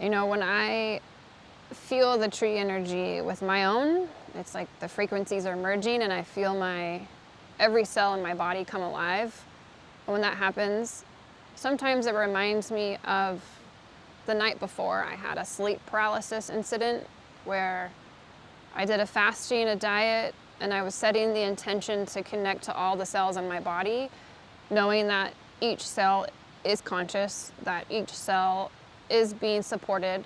You know, when I feel the tree energy with my own, it's like the frequencies are merging and I feel every cell in my body come alive. And when that happens, sometimes it reminds me of the night before I had a sleep paralysis incident where I did a fasting, a diet, and I was setting the intention to connect to all the cells in my body, knowing that each cell is conscious, that each cell is being supported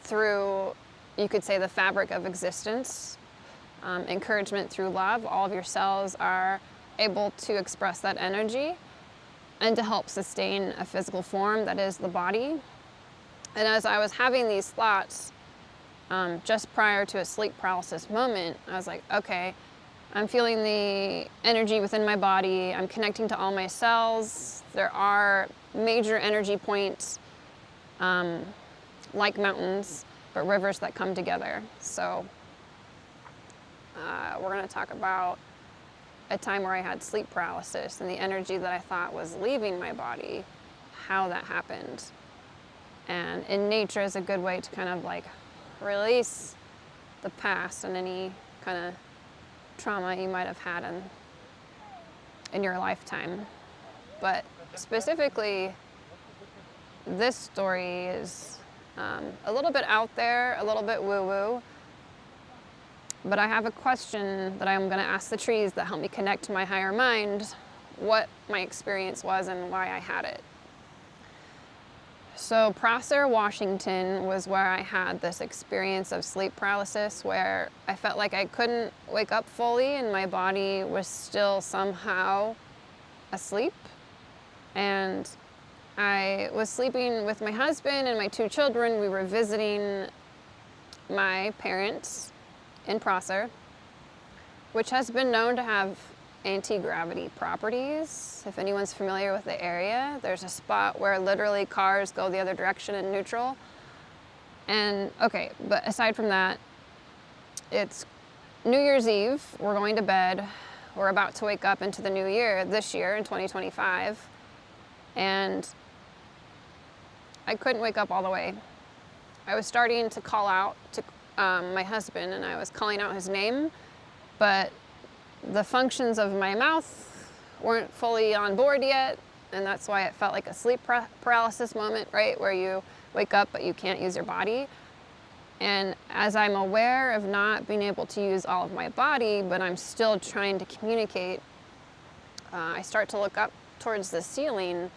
through, you could say, the fabric of existence, encouragement through love. All of your cells are able to express that energy and to help sustain a physical form that is the body. And as I was having these thoughts, just prior to a sleep paralysis moment, I was like, okay, I'm feeling the energy within my body. I'm connecting to all my cells. There are major energy points, like mountains, but rivers that come together. So we're going to talk about a time where I had sleep paralysis and the energy that I thought was leaving my body, how that happened. And in nature is a good way to kind of like release the past and any kind of trauma you might have had in your lifetime. But specifically, this story is a little bit out there, a little bit woo-woo, but I have a question that I'm going to ask the trees that help me connect to my higher mind, what my experience was and why I had it. So Prosser, Washington was where I had this experience of sleep paralysis where I felt like I couldn't wake up fully and my body was still somehow asleep. And I was sleeping with my husband and my 2 children. We were visiting my parents in Prosser, which has been known to have anti-gravity properties. If anyone's familiar with the area, there's a spot where literally cars go the other direction in neutral. And okay, but aside from that, it's New Year's Eve. We're going to bed. We're about to wake up into the new year, this year in 2025. And I couldn't wake up all the way. I was starting to call out to my husband and I was calling out his name, but the functions of my mouth weren't fully on board yet, and that's why it felt like a sleep paralysis moment, right, where you wake up but you can't use your body. And as I'm aware of not being able to use all of my body, but I'm still trying to communicate, I start to look up towards the ceiling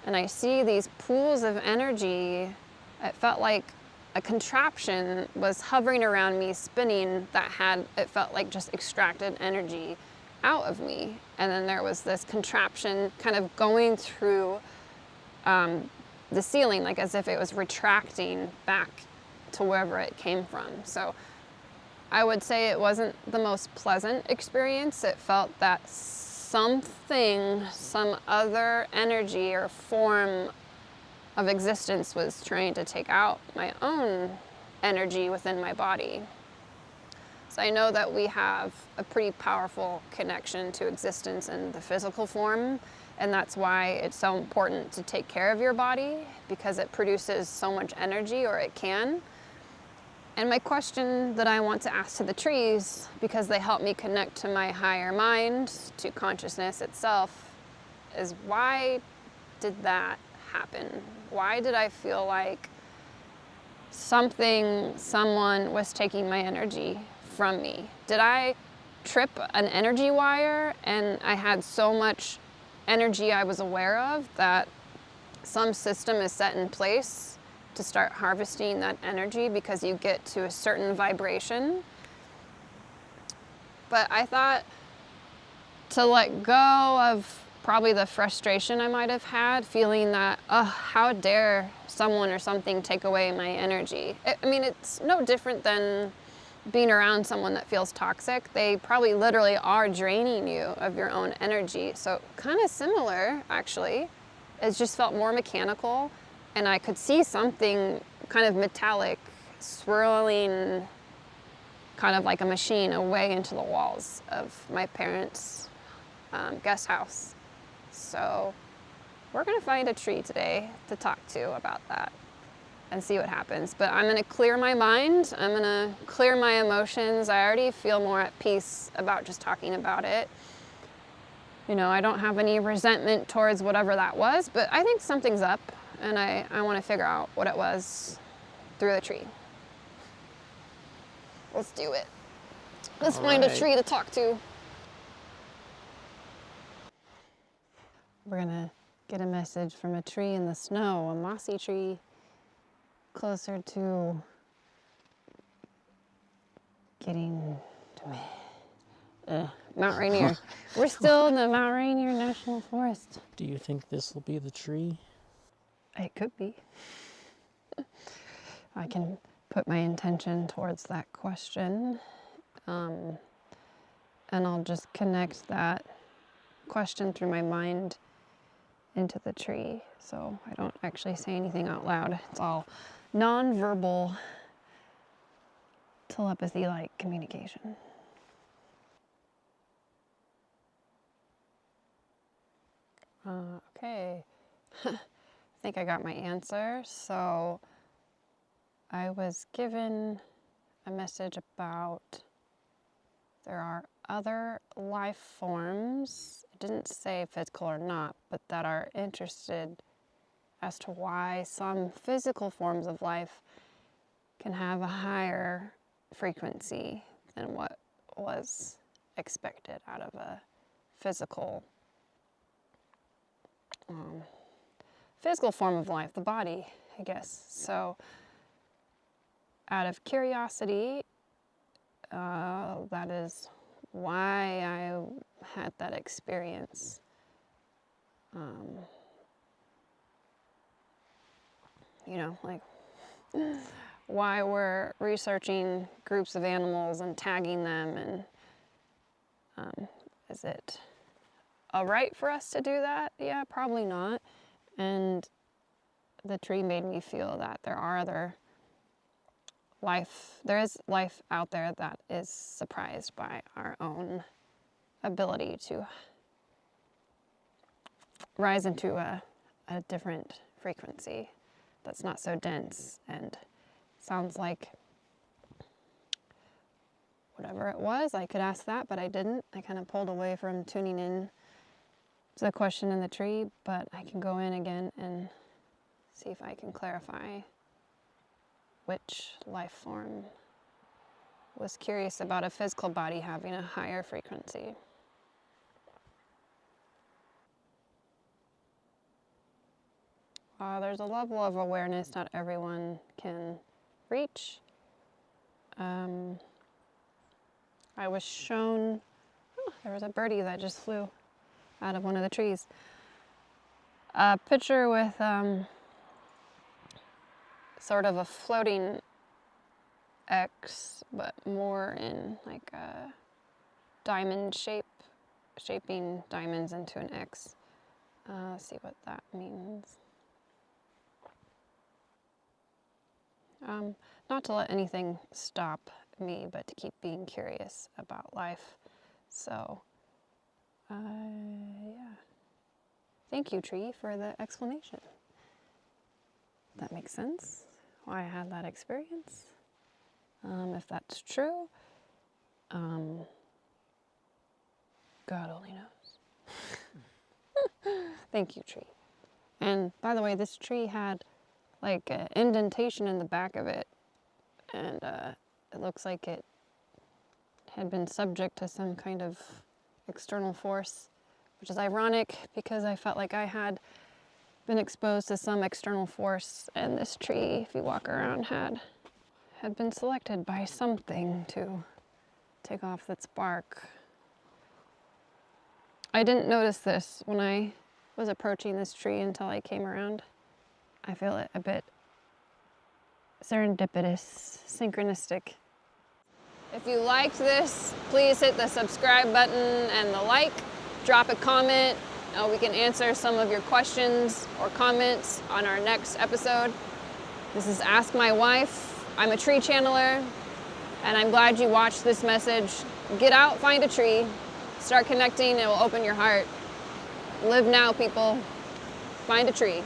and I see these pools of energy. It felt like a contraption was hovering around me, spinning, it felt like just extracted energy out of me. And then there was this contraption kind of going through the ceiling, like as if it was retracting back to wherever it came from. So I would say it wasn't the most pleasant experience. It felt that some other energy or form of existence was trying to take out my own energy within my body. So I know that we have a pretty powerful connection to existence in the physical form, and that's why it's so important to take care of your body, because it produces so much energy, or it can. And my question that I want to ask to the trees, because they help me connect to my higher mind, to consciousness itself, is why did that happen? Why did I feel like someone was taking my energy from me? Did I trip an energy wire and I had so much energy I was aware of that some system is set in place to start harvesting that energy because you get to a certain vibration? But I thought to let go of probably the frustration I might have had, feeling that, oh, how dare someone or something take away my energy. I mean, it's no different than being around someone that feels toxic. They probably literally are draining you of your own energy. So kind of similar, actually. It just felt more mechanical, and I could see something kind of metallic swirling, kind of like a machine, away into the walls of my parents' guest house. So we're gonna find a tree today to talk to about that and see what happens. But I'm gonna clear my mind. I'm gonna clear my emotions. I already feel more at peace about just talking about it. You know, I don't have any resentment towards whatever that was, but I think something's up, and I want to figure out what it was through the tree. Let's do it. Let's find a tree to talk to. We're gonna get a message from a tree in the snow, a mossy tree closer to getting to me. Mount Rainier. We're still in the Mount Rainier National Forest. Do you think this will be the tree? It could be. I can put my intention towards that question. And I'll just connect that question through my mind into the tree. So I don't actually say anything out loud. It's all nonverbal, telepathy-like communication. Okay, I think I got my answer. So I was given a message about there are other life forms, it didn't say physical or not, but that are interested as to why some physical forms of life can have a higher frequency than what was expected out of a physical form of life, the body, I guess. So out of curiosity, that is why I had that experience. You know, like why we're researching groups of animals and tagging them, and is it right for us to do that? Yeah, probably not. And the tree made me feel that there is life out there that is surprised by our own ability to rise into a different frequency that's not so dense, and sounds like whatever it was, I could ask that, but I didn't. I kind of pulled away from tuning in to the question in the tree, but I can go in again and see if I can clarify which life form was curious about a physical body having a higher frequency. There's a level of awareness not everyone can reach. I was shown, there was a birdie that just flew out of one of the trees. A picture with sort of a floating X, but more in like a diamond shape, shaping diamonds into an X. Let's see what that means. Not to let anything stop me, but to keep being curious about life. So, yeah. Thank you, tree, for the explanation. That makes sense, why I had that experience. If that's true, God only knows. Thank you, tree. And by the way, this tree had like an indentation in the back of it, and it looks like it had been subject to some kind of external force, which is ironic because I felt like I had been exposed to some external force, and this tree, if you walk around, had been selected by something to take off its bark. I didn't notice this when I was approaching this tree until I came around. I feel it a bit serendipitous, synchronistic. If you liked this, please hit the subscribe button and the like. Drop a comment. We can answer some of your questions or comments on our next episode. This is Ask My Wife. I'm a tree channeler, and I'm glad you watched this message. Get out, find a tree, start connecting, it will open your heart. Live now, people. Find a tree.